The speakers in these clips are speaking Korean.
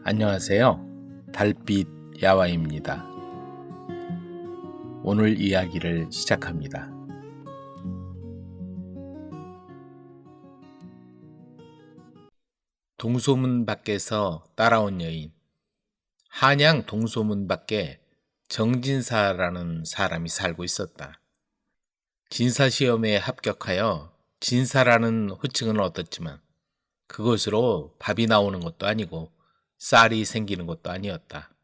안녕하세요. 달빛 야와입니다. 오늘 이야기를 시작합니다. 동소문 밖에서 따라온 여인. 한양 동소문 밖에 정진사라는 사람이 살고 있었다. 진사시험에 합격하여 진사라는 호칭은 얻었지만 그것으로 밥이 나오는 것도 아니고 쌀이 생기는 것도 아니었다.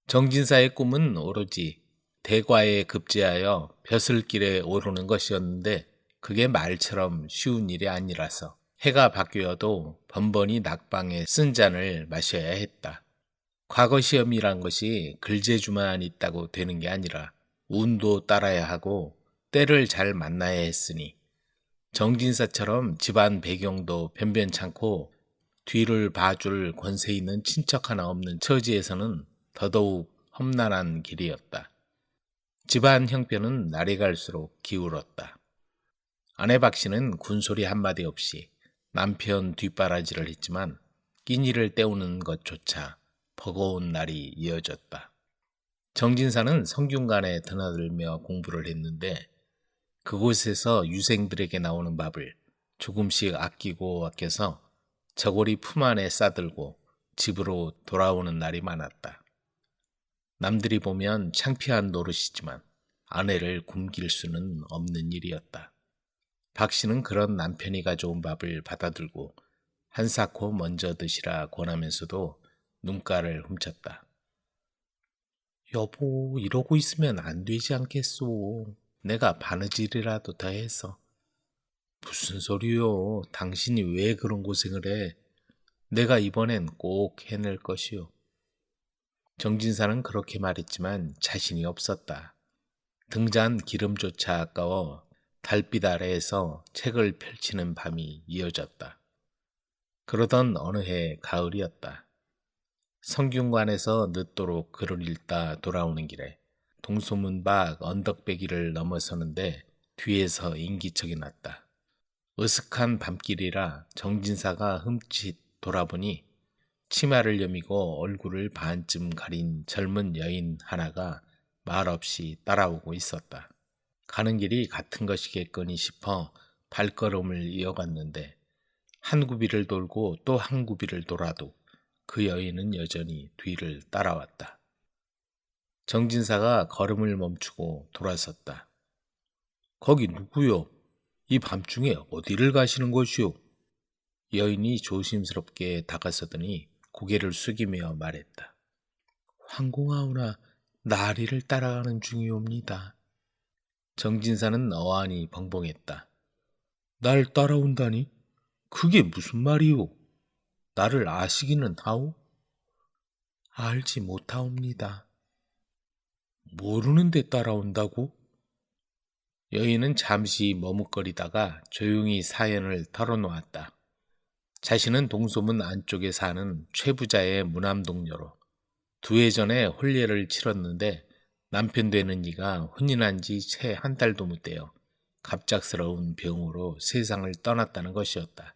정진사의 꿈은 오로지 대과에 급제하여 벼슬길에 오르는 것이었는데 그게 말처럼 쉬운 일이 아니라서 해가 바뀌어도 번번이 낙방에 쓴 잔을 마셔야 했다. 과거 시험이란 것이 글재주만 있다고 되는 게 아니라 운도 따라야 하고 때를 잘 만나야 했으니 정진사처럼 집안 배경도 변변찮고 뒤를 봐줄 권세 있는 친척 하나 없는 처지에서는 더더욱 험난한 길이었다. 집안 형편은 날이 갈수록 기울었다. 아내 박씨는 군소리 한마디 없이 남편 뒷바라지를 했지만 끼니를 때우는 것조차 버거운 날이 이어졌다. 정진사는 성균관에 드나들며 공부를 했는데 그곳에서 유생들에게 나오는 밥을 조금씩 아끼고 아껴서 저고리 품 안에 싸들고 집으로 돌아오는 날이 많았다. 남들이 보면 창피한 노릇이지만 아내를 굶길 수는 없는 일이었다. 박씨는 그런 남편이 가져온 밥을 받아들고 한사코 먼저 드시라 권하면서도 눈가를 훔쳤다. 여보, 이러고 있으면 안 되지 않겠소. 내가 바느질이라도 더 해서. 무슨 소리요? 당신이 왜 그런 고생을 해? 내가 이번엔 꼭 해낼 것이요. 정진사는 그렇게 말했지만 자신이 없었다. 등잔 기름조차 아까워 달빛 아래에서 책을 펼치는 밤이 이어졌다. 그러던 어느 해 가을이었다. 성균관에서 늦도록 글을 읽다 돌아오는 길에 동소문 밖 언덕배기를 넘어서는데 뒤에서 인기척이 났다. 으슥한 밤길이라 정진사가 흠칫 돌아보니 치마를 여미고 얼굴을 반쯤 가린 젊은 여인 하나가 말없이 따라오고 있었다. 가는 길이 같은 것이겠거니 싶어 발걸음을 이어갔는데 한 구비를 돌고 또 한 구비를 돌아도 그 여인은 여전히 뒤를 따라왔다. 정진사가 걸음을 멈추고 돌아섰다. 거기 누구요? 이 밤중에 어디를 가시는 것이오? 여인이 조심스럽게 다가서더니 고개를 숙이며 말했다. 황공하오나 나리를 따라가는 중이옵니다. 정진사는 어안이 벙벙했다. 날 따라온다니? 그게 무슨 말이오? 나를 아시기는 하오? 알지 못하옵니다. 모르는데 따라온다고? 여인은 잠시 머뭇거리다가 조용히 사연을 털어놓았다. 자신은 동소문 안쪽에 사는 최부자의 무남동녀로 2해 전에 혼례를 치렀는데 남편 되는 이가 혼인한 지 채 한 달도 못 되어 갑작스러운 병으로 세상을 떠났다는 것이었다.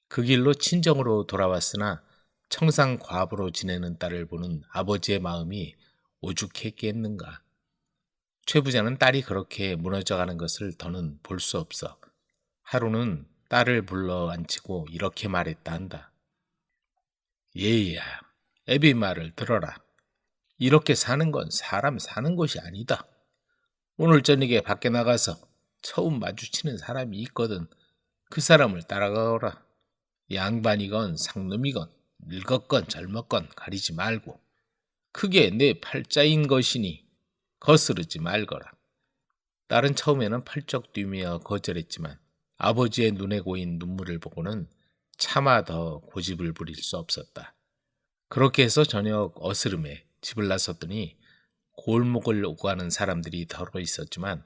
그 길로 친정으로 돌아왔으나 청상 과부로 지내는 딸을 보는 아버지의 마음이 오죽했겠는가. 최 부자는 딸이 그렇게 무너져가는 것을 더는 볼 수 없어 하루는 딸을 불러 앉히고 이렇게 말했다 한다. 얘야, 애비 말을 들어라. 이렇게 사는 건 사람 사는 것이 아니다. 오늘 저녁에 밖에 나가서 처음 마주치는 사람이 있거든. 그 사람을 따라가거라. 양반이건 상놈이건 늙었건 젊었건 가리지 말고 그게 내 팔자인 것이니 거스르지 말거라. 딸은 처음에는 펄쩍 뛰며 거절했지만 아버지의 눈에 고인 눈물을 보고는 차마 더 고집을 부릴 수 없었다. 그렇게 해서 저녁 어스름에 집을 나섰더니 골목을 오가는 사람들이 더러 있었지만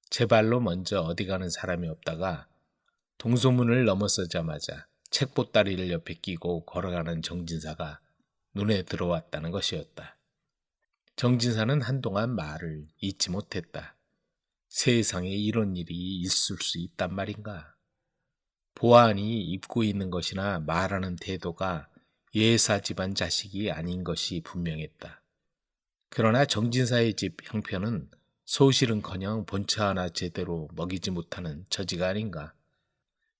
제 발로 먼저 어디 가는 사람이 없다가 동소문을 넘어서자마자 책보따리를 옆에 끼고 걸어가는 정진사가 눈에 들어왔다는 것이었다. 정진사는 한동안 말을 잊지 못했다. 세상에 이런 일이 있을 수 있단 말인가. 보안이 입고 있는 것이나 말하는 태도가 예사 집안 자식이 아닌 것이 분명했다. 그러나 정진사의 집 형편은 소실은커녕 본처 하나 제대로 먹이지 못하는 처지가 아닌가.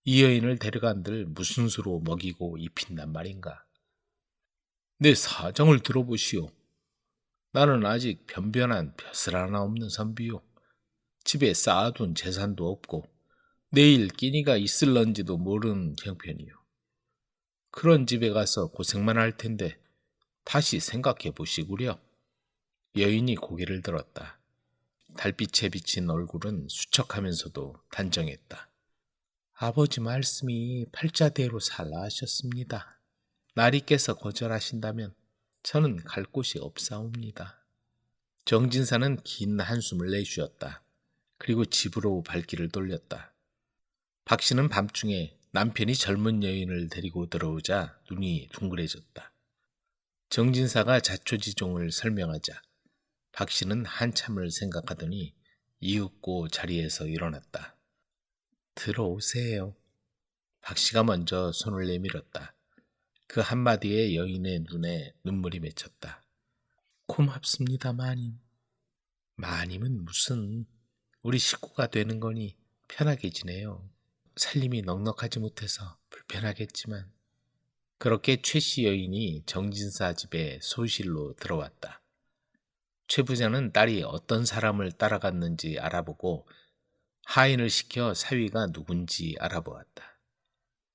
이 여인을 데려간들 무슨 수로 먹이고 입힌단 말인가. 내 사정을 들어보시오. 나는 아직 변변한 벼슬 하나 없는 선비요. 집에 쌓아둔 재산도 없고 내일 끼니가 있을런지도 모르는 형편이요. 그런 집에 가서 고생만 할 텐데 다시 생각해 보시구려. 여인이 고개를 들었다. 달빛에 비친 얼굴은 수척하면서도 단정했다. 아버지 말씀이 팔자대로 살라 하셨습니다. 나리께서 거절하신다면 저는 갈 곳이 없사옵니다. 정진사는 긴 한숨을 내쉬었다. 그리고 집으로 발길을 돌렸다. 박씨는 밤중에 남편이 젊은 여인을 데리고 들어오자 눈이 둥그레졌다. 정진사가 자초지종을 설명하자 박씨는 한참을 생각하더니 이윽고 자리에서 일어났다. 들어오세요. 박씨가 먼저 손을 내밀었다. 그 한마디에 여인의 눈에 눈물이 맺혔다. 고맙습니다, 마님. 마님은 무슨, 우리 식구가 되는 거니 편하게 지내요. 살림이 넉넉하지 못해서 불편하겠지만. 그렇게 최씨 여인이 정진사 집에 소실로 들어왔다. 최 부자는 딸이 어떤 사람을 따라갔는지 알아보고 하인을 시켜 사위가 누군지 알아보았다.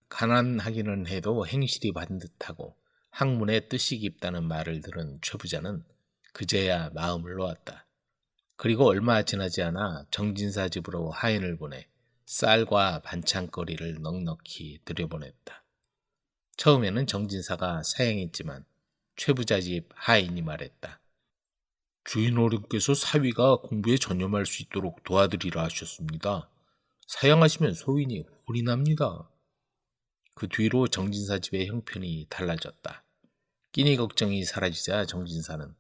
가난하기는 해도 행실이 반듯하고 학문에 뜻이 깊다는 말을 들은 최 부자는 그제야 마음을 놓았다. 그리고 얼마 지나지 않아 정진사 집으로 하인을 보내 쌀과 반찬거리를 넉넉히 들여보냈다. 처음에는 정진사가 사양했지만 최 부자 집 하인이 말했다. 주인 어른께서 사위가 공부에 전념할 수 있도록 도와드리라 하셨습니다. 사양하시면 소인이 홀이 납니다. 그 뒤로 정진사 집의 형편이 달라졌다. 끼니 걱정이 사라지자 정진사는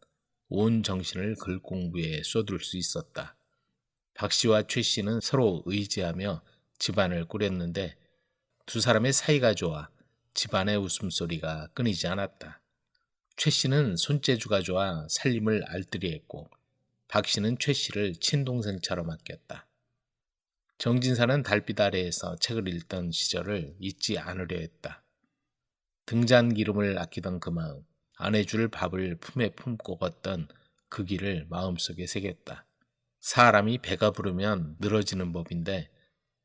온 정신을 글 공부에 쏟을 수 있었다. 박씨와 최씨는 서로 의지하며 집안을 꾸렸는데 두 사람의 사이가 좋아 집안의 웃음소리가 끊이지 않았다. 최씨는 손재주가 좋아 살림을 알뜰히했고 박씨는 최씨를 친동생처럼 아꼈다. 정진사는 달빛 아래에서 책을 읽던 시절을 잊지 않으려 했다. 등잔기름을 아끼던 그 마음, 아내 줄 밥을 품에 품고 걷던 그 길을 마음속에 새겼다. 사람이 배가 부르면 늘어지는 법인데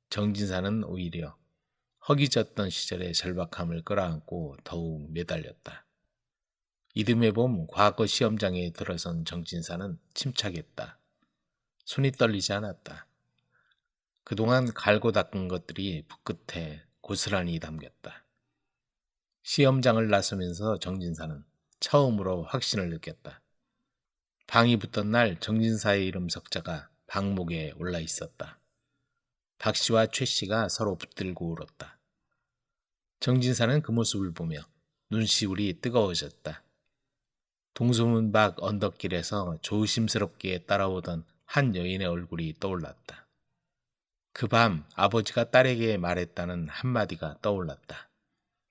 정진사는 오히려 허기졌던 시절의 절박함을 끌어안고 더욱 매달렸다. 이듬해 봄 과거 시험장에 들어선 정진사는 침착했다. 손이 떨리지 않았다. 그동안 갈고 닦은 것들이 붓끝에 고스란히 담겼다. 시험장을 나서면서 정진사는 처음으로 확신을 느꼈다. 방이 붙던 날 정진사의 이름 석자가 방목에 올라 있었다. 박씨와 최씨가 서로 붙들고 울었다. 정진사는 그 모습을 보며 눈시울이 뜨거워졌다. 동소문 밖 언덕길에서 조심스럽게 따라오던 한 여인의 얼굴이 떠올랐다. 그 밤 아버지가 딸에게 말했다는 한마디가 떠올랐다.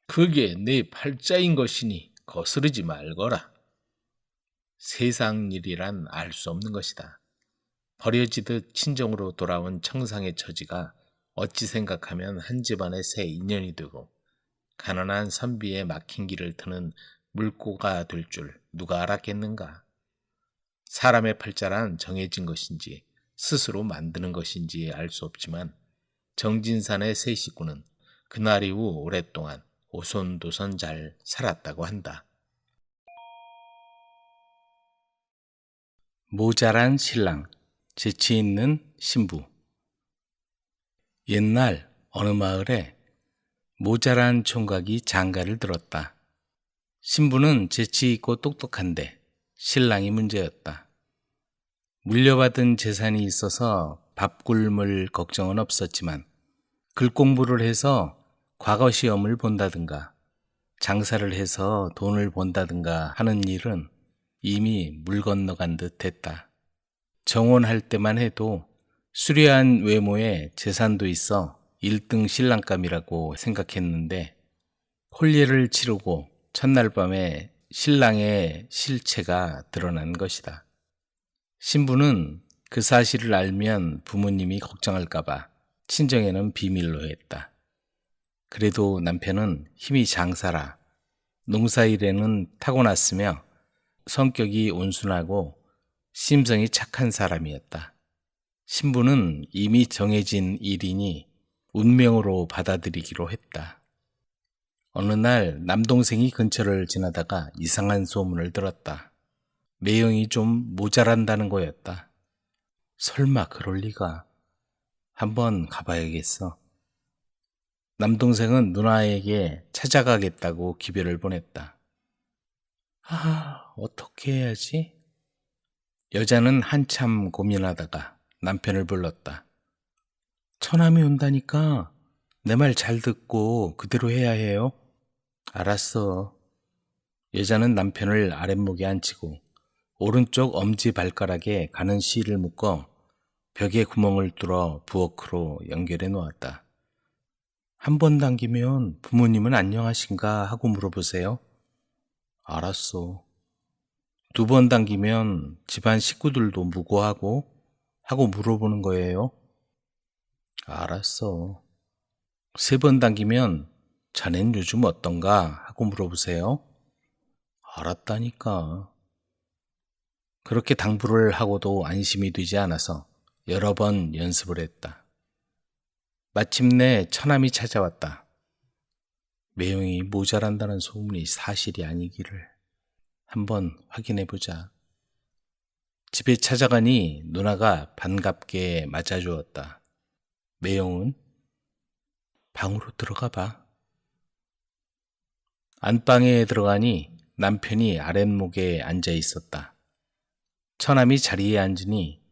그게 내 팔자인 것이니 거스르지 말거라. 세상 일이란 알 수 없는 것이다. 버려지듯 친정으로 돌아온 청상의 처지가 어찌 생각하면 한 집안의 새 인연이 되고 가난한 선비의 막힌 길을 트는 물꼬가 될 줄 누가 알았겠는가. 사람의 팔자란 정해진 것인지 스스로 만드는 것인지 알 수 없지만 정진산의 세 식구는 그날 이후 오랫동안 오손도손 잘 살았다고 한다. 모자란 신랑, 재치 있는 신부. 옛날 어느 마을에 모자란 총각이 장가를 들었다. 신부는 재치 있고 똑똑한데 신랑이 문제였다. 물려받은 재산이 있어서 밥 굶을 걱정은 없었지만 글 공부를 해서 과거 시험을 본다든가 장사를 해서 돈을 번다든가 하는 일은 이미 물 건너간 듯 했다. 정혼할 때만 해도 수려한 외모에 재산도 있어 1등 신랑감이라고 생각했는데 혼례를 치르고 첫날 밤에 신랑의 실체가 드러난 것이다. 신부는 그 사실을 알면 부모님이 걱정할까봐 친정에는 비밀로 했다. 그래도 남편은 힘이 장사라 농사일에는 타고났으며 성격이 온순하고 심성이 착한 사람이었다. 신부는 이미 정해진 일이니 운명으로 받아들이기로 했다. 어느 날 남동생이 근처를 지나다가 이상한 소문을 들었다. 매형이 좀 모자란다는 거였다. 설마 그럴 리가. 한번 가봐야겠어. 남동생은 누나에게 찾아가겠다고 기별을 보냈다. 어떻게 해야지? 여자는 한참 고민하다가 남편을 불렀다. 처남이 온다니까 내 말 잘 듣고 그대로 해야 해요. 알았어. 여자는 남편을 아랫목에 앉히고 오른쪽 엄지발가락에 가는 실을 묶어 벽에 구멍을 뚫어 부엌으로 연결해 놓았다. 한 번 당기면 부모님은 안녕하신가 하고 물어보세요. 알았어. 두 번 당기면 집안 식구들도 무고하고 하고 물어보는 거예요. 알았어. 세 번 당기면 자넨 요즘 어떤가 하고 물어보세요. 알았다니까. 그렇게 당부를 하고도 안심이 되지 않아서 여러 번 연습을 했다. 마침내 처남이 찾아왔다. 매형이 모자란다는 소문이 사실이 아니기를 한번 확인해보자. 집에 찾아가니 누나가 반갑게 맞아주었다. 매형은 방으로 들어가 봐. 안방에 들어가니 남편이 아랫목에 앉아 있었다. 처남이 자리에 앉으니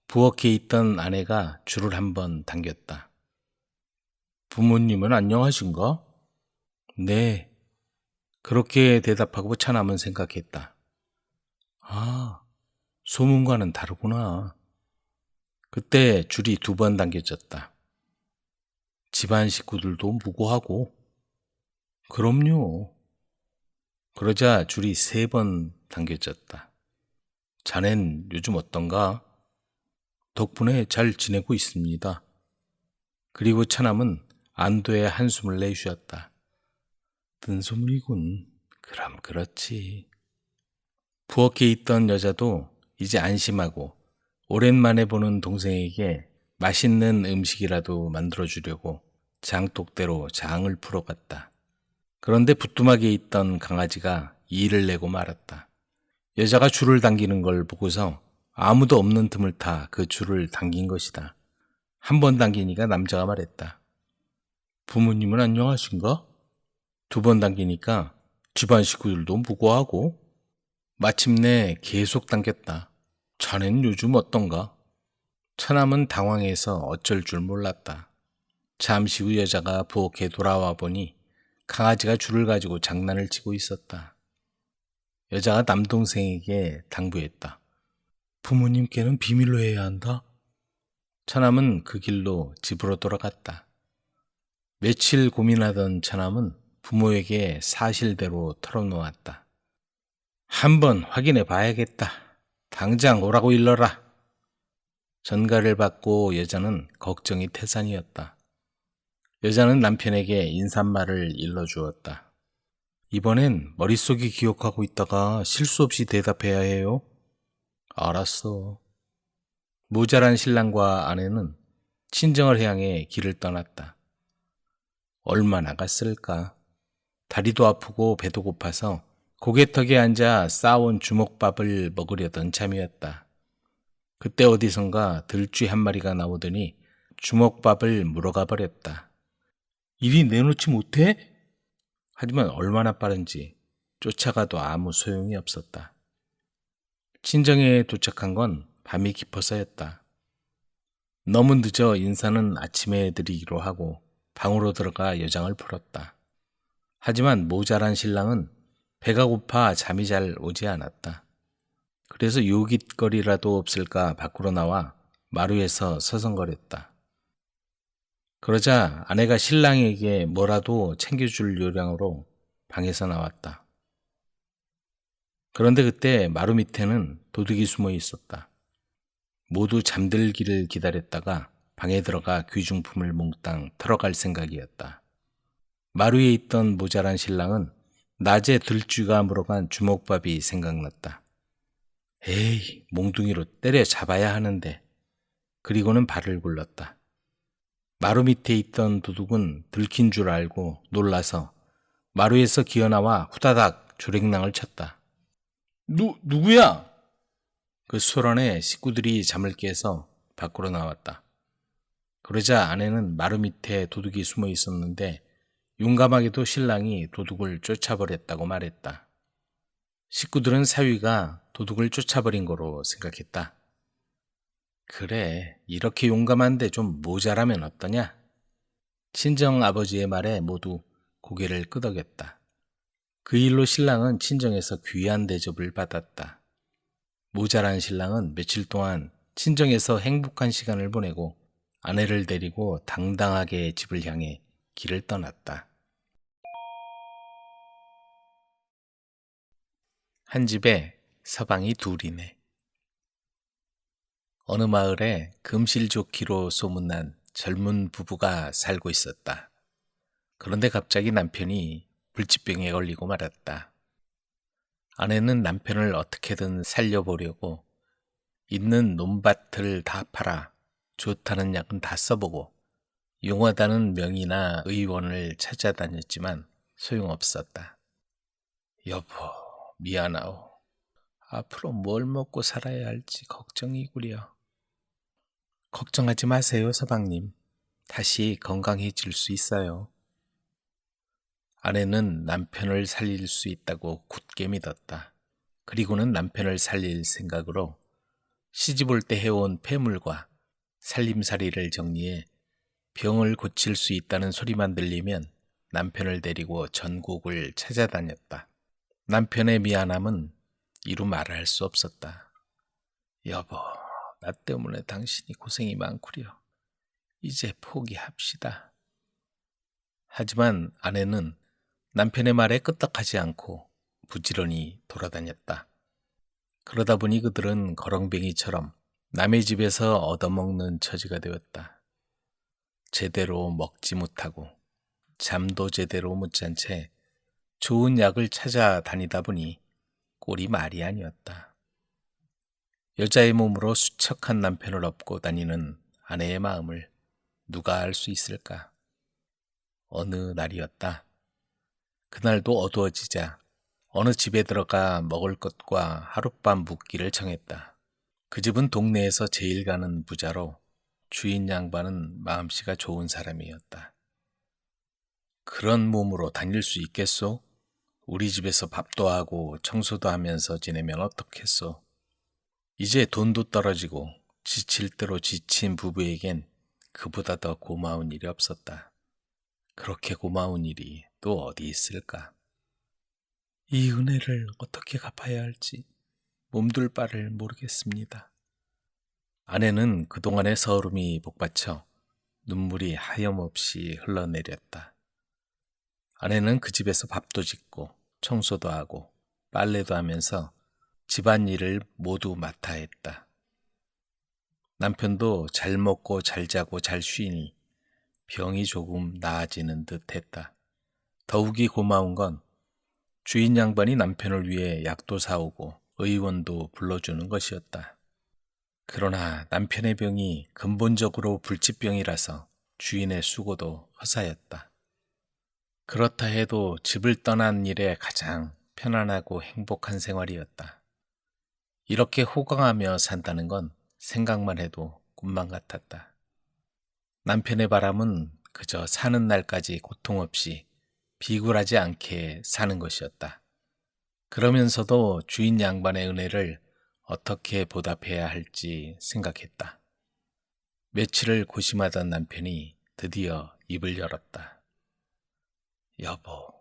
부엌에 있던 아내가 줄을 한번 당겼다. 부모님은 안녕하신가? 네. 그렇게 대답하고 처남은 생각했다. 소문과는 다르구나. 그때 줄이 두 번 당겨졌다. 집안 식구들도 무고하고. 그럼요. 그러자 줄이 세 번 당겨졌다. 자넨 요즘 어떤가? 덕분에 잘 지내고 있습니다. 그리고 처남은 안도의 한숨을 내쉬었다. 뜬소문이군. 그럼 그렇지. 부엌에 있던 여자도 이제 안심하고 오랜만에 보는 동생에게 맛있는 음식이라도 만들어주려고 장독대로 장을 풀어갔다. 그런데 부뚜막에 있던 강아지가 이를 내고 말았다. 여자가 줄을 당기는 걸 보고서 아무도 없는 틈을 타 그 줄을 당긴 것이다. 한 번 당기니까 남자가 말했다. 부모님은 안녕하신가? 두 번 당기니까 집안 식구들도 무고하고. 마침내 계속 당겼다. 자넨 요즘 어떤가? 처남은 당황해서 어쩔 줄 몰랐다. 잠시 후 여자가 부엌에 돌아와 보니 강아지가 줄을 가지고 장난을 치고 있었다. 여자가 남동생에게 당부했다. 부모님께는 비밀로 해야 한다. 처남은 그 길로 집으로 돌아갔다. 며칠 고민하던 처남은 부모에게 사실대로 털어놓았다. 한번 확인해 봐야겠다. 당장 오라고 일러라. 전가를 받고 여자는 걱정이 태산이었다. 여자는 남편에게 인사말을 일러주었다. 이번엔 머릿속이 기억하고 있다가 실수 없이 대답해야 해요. 알았어. 모자란 신랑과 아내는 친정을 향해 길을 떠났다. 얼마나 갔을까? 다리도 아프고 배도 고파서 고개턱에 앉아 싸온 주먹밥을 먹으려던 참이었다. 그때 어디선가 들쥐 한 마리가 나오더니 주먹밥을 물어가 버렸다. 이리 내놓지 못해? 하지만 얼마나 빠른지 쫓아가도 아무 소용이 없었다. 친정에 도착한 건 밤이 깊어서였다. 너무 늦어 인사는 아침에 드리기로 하고 방으로 들어가 여장을 풀었다. 하지만 모자란 신랑은 배가 고파 잠이 잘 오지 않았다. 그래서 요깃거리라도 없을까 밖으로 나와 마루에서 서성거렸다. 그러자 아내가 신랑에게 뭐라도 챙겨줄 요량으로 방에서 나왔다. 그런데 그때 마루 밑에는 도둑이 숨어 있었다. 모두 잠들기를 기다렸다가 방에 들어가 귀중품을 몽땅 털어갈 생각이었다. 마루 위에 있던 모자란 신랑은 낮에 들쥐가 물어간 주먹밥이 생각났다. 에이, 몽둥이로 때려 잡아야 하는데. 그리고는 발을 굴렀다. 마루 밑에 있던 도둑은 들킨 줄 알고 놀라서 마루에서 기어나와 후다닥 조랭랑을 쳤다. 누구야? 그 소란에 식구들이 잠을 깨서 밖으로 나왔다. 그러자 아내는 마루 밑에 도둑이 숨어 있었는데 용감하게도 신랑이 도둑을 쫓아버렸다고 말했다. 식구들은 사위가 도둑을 쫓아버린 거로 생각했다. 그래, 이렇게 용감한데 좀 모자라면 어떠냐? 친정 아버지의 말에 모두 고개를 끄덕였다. 그 일로 신랑은 친정에서 귀한 대접을 받았다. 모자란 신랑은 며칠 동안 친정에서 행복한 시간을 보내고 아내를 데리고 당당하게 집을 향해 길을 떠났다. 한 집에 서방이 둘이네. 어느 마을에 금실좋기로 소문난 젊은 부부가 살고 있었다. 그런데 갑자기 남편이 불치병에 걸리고 말았다. 아내는 남편을 어떻게든 살려보려고 있는 논밭을 다 팔아 좋다는 약은 다 써보고 용하다는 명의나 의원을 찾아다녔지만 소용없었다. 여보, 미안하오. 앞으로 뭘 먹고 살아야 할지 걱정이구려. 걱정하지 마세요, 서방님. 다시 건강해질 수 있어요. 아내는 남편을 살릴 수 있다고 굳게 믿었다. 그리고는 남편을 살릴 생각으로 시집올 때 해온 폐물과 살림살이를 정리해 병을 고칠 수 있다는 소리만 들리면 남편을 데리고 전국을 찾아다녔다. 남편의 미안함은 이루 말할 수 없었다. 여보, 나 때문에 당신이 고생이 많구려. 이제 포기합시다. 하지만 아내는 남편의 말에 끄떡하지 않고 부지런히 돌아다녔다. 그러다 보니 그들은 거렁뱅이처럼 남의 집에서 얻어먹는 처지가 되었다. 제대로 먹지 못하고 잠도 제대로 못 잔 채 좋은 약을 찾아다니다 보니 꼴이 말이 아니었다. 여자의 몸으로 수척한 남편을 업고 다니는 아내의 마음을 누가 알 수 있을까? 어느 날이었다. 그날도 어두워지자 어느 집에 들어가 먹을 것과 하룻밤 묵기를 정했다. 그 집은 동네에서 제일 가는 부자로 주인 양반은 마음씨가 좋은 사람이었다. 그런 몸으로 다닐 수 있겠소? 우리 집에서 밥도 하고 청소도 하면서 지내면 어떻겠소? 이제 돈도 떨어지고 지칠 대로 지친 부부에겐 그보다 더 고마운 일이 없었다. 그렇게 고마운 일이 또 어디 있을까? 이 은혜를 어떻게 갚아야 할지 몸둘 바를 모르겠습니다. 아내는 그동안의 서름이 복받쳐 눈물이 하염없이 흘러내렸다. 아내는 그 집에서 밥도 짓고 청소도 하고 빨래도 하면서 집안일을 모두 맡아 했다. 남편도 잘 먹고 잘 자고 잘 쉬니 병이 조금 나아지는 듯 했다. 더욱이 고마운 건 주인 양반이 남편을 위해 약도 사오고 의원도 불러주는 것이었다. 그러나 남편의 병이 근본적으로 불치병이라서 주인의 수고도 허사였다. 그렇다 해도 집을 떠난 일에 가장 편안하고 행복한 생활이었다. 이렇게 호강하며 산다는 건 생각만 해도 꿈만 같았다. 남편의 바람은 그저 사는 날까지 고통 없이 비굴하지 않게 사는 것이었다. 그러면서도 주인 양반의 은혜를 어떻게 보답해야 할지 생각했다. 며칠을 고심하던 남편이 드디어 입을 열었다. 여보,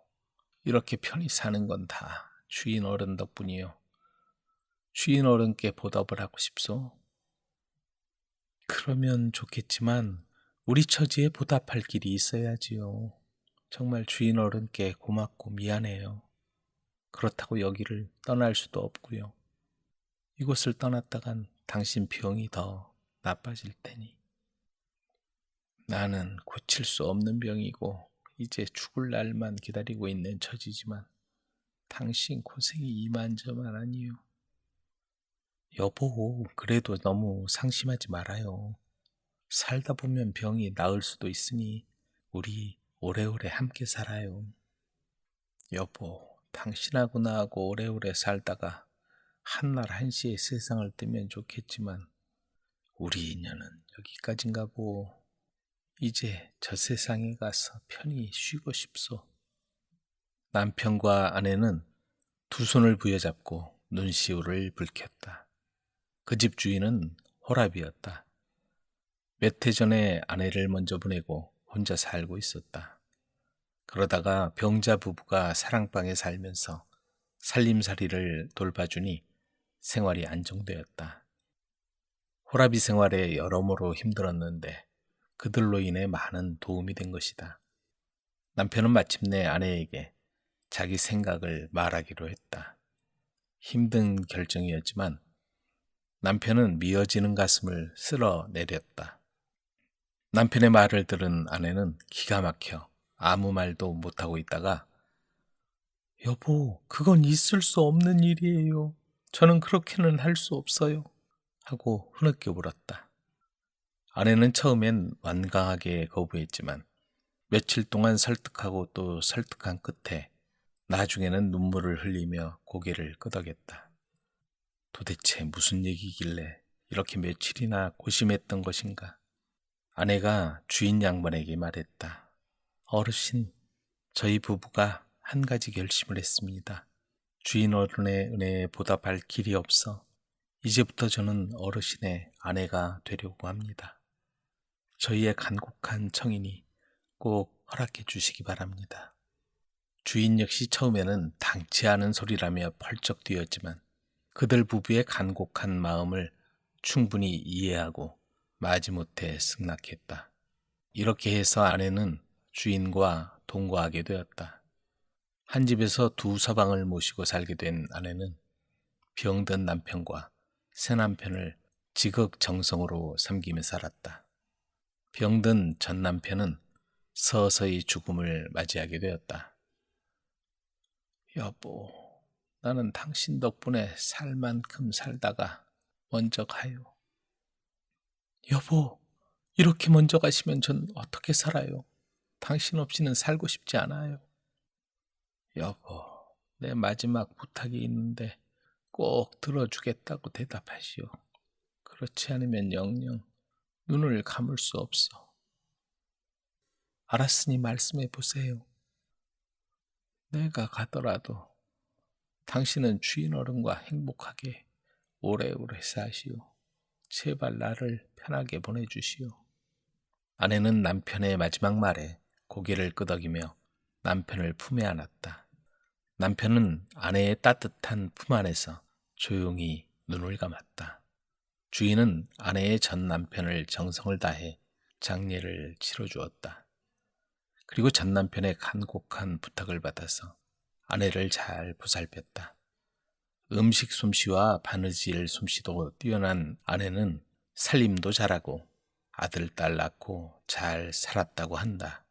이렇게 편히 사는 건 다 주인 어른 덕분이요. 주인 어른께 보답을 하고 싶소. 그러면 좋겠지만 우리 처지에 보답할 길이 있어야지요. 정말 주인 어른께 고맙고 미안해요. 그렇다고 여기를 떠날 수도 없고요. 이곳을 떠났다간 당신 병이 더 나빠질 테니. 나는 고칠 수 없는 병이고 이제 죽을 날만 기다리고 있는 처지지만 당신 고생이 이만저만 아니요. 여보, 그래도 너무 상심하지 말아요. 살다 보면 병이 나을 수도 있으니 우리 오래오래 함께 살아요. 여보, 당신하고 나하고 오래오래 살다가 한날 한시에 세상을 뜨면 좋겠지만 우리 인연은 여기까지인가 보. 이제 저 세상에 가서 편히 쉬고 싶소. 남편과 아내는 두 손을 부여잡고 눈시울을 붉혔다. 그 집 주인은 호랍이었다. 몇 해 전에 아내를 먼저 보내고 혼자 살고 있었다. 그러다가 병자 부부가 사랑방에 살면서 살림살이를 돌봐주니 생활이 안정되었다. 호랍이 생활에 여러모로 힘들었는데 그들로 인해 많은 도움이 된 것이다. 남편은 마침내 아내에게 자기 생각을 말하기로 했다. 힘든 결정이었지만 남편은 미어지는 가슴을 쓸어내렸다. 남편의 말을 들은 아내는 기가 막혀 아무 말도 못하고 있다가 여보, 그건 있을 수 없는 일이에요. 저는 그렇게는 할 수 없어요. 하고 흐느껴 울었다. 아내는 처음엔 완강하게 거부했지만 며칠 동안 설득하고 또 설득한 끝에 나중에는 눈물을 흘리며 고개를 끄덕였다. 도대체 무슨 얘기길래 이렇게 며칠이나 고심했던 것인가? 아내가 주인 양반에게 말했다. 어르신, 저희 부부가 한 가지 결심을 했습니다. 주인 어른의 은혜에 보답할 길이 없어 이제부터 저는 어르신의 아내가 되려고 합니다. 저희의 간곡한 청이니 꼭 허락해 주시기 바랍니다. 주인 역시 처음에는 당치 않은 소리라며 펄쩍 뛰었지만 그들 부부의 간곡한 마음을 충분히 이해하고 마지못해 승낙했다. 이렇게 해서 아내는 주인과 동거하게 되었다. 한 집에서 두 서방을 모시고 살게 된 아내는 병든 남편과 새남편을 지극정성으로 섬기며 살았다. 병든 전 남편은 서서히 죽음을 맞이하게 되었다. 여보, 나는 당신 덕분에 살 만큼 살다가 먼저 가요. 여보, 이렇게 먼저 가시면 전 어떻게 살아요? 당신 없이는 살고 싶지 않아요. 여보, 내 마지막 부탁이 있는데 꼭 들어주겠다고 대답하시오. 그렇지 않으면 영영 눈을 감을 수 없어. 알았으니 말씀해 보세요. 내가 가더라도 당신은 주인 어른과 행복하게 오래오래 사시오. 제발 나를 편하게 보내주시오. 아내는 남편의 마지막 말에 고개를 끄덕이며 남편을 품에 안았다. 남편은 아내의 따뜻한 품 안에서 조용히 눈을 감았다. 주인은 아내의 전 남편을 정성을 다해 장례를 치러주었다. 그리고 전 남편의 간곡한 부탁을 받아서 아내를 잘 보살폈다. 음식 솜씨와 바느질 솜씨도 뛰어난 아내는 살림도 잘하고 아들, 딸 낳고 잘 살았다고 한다.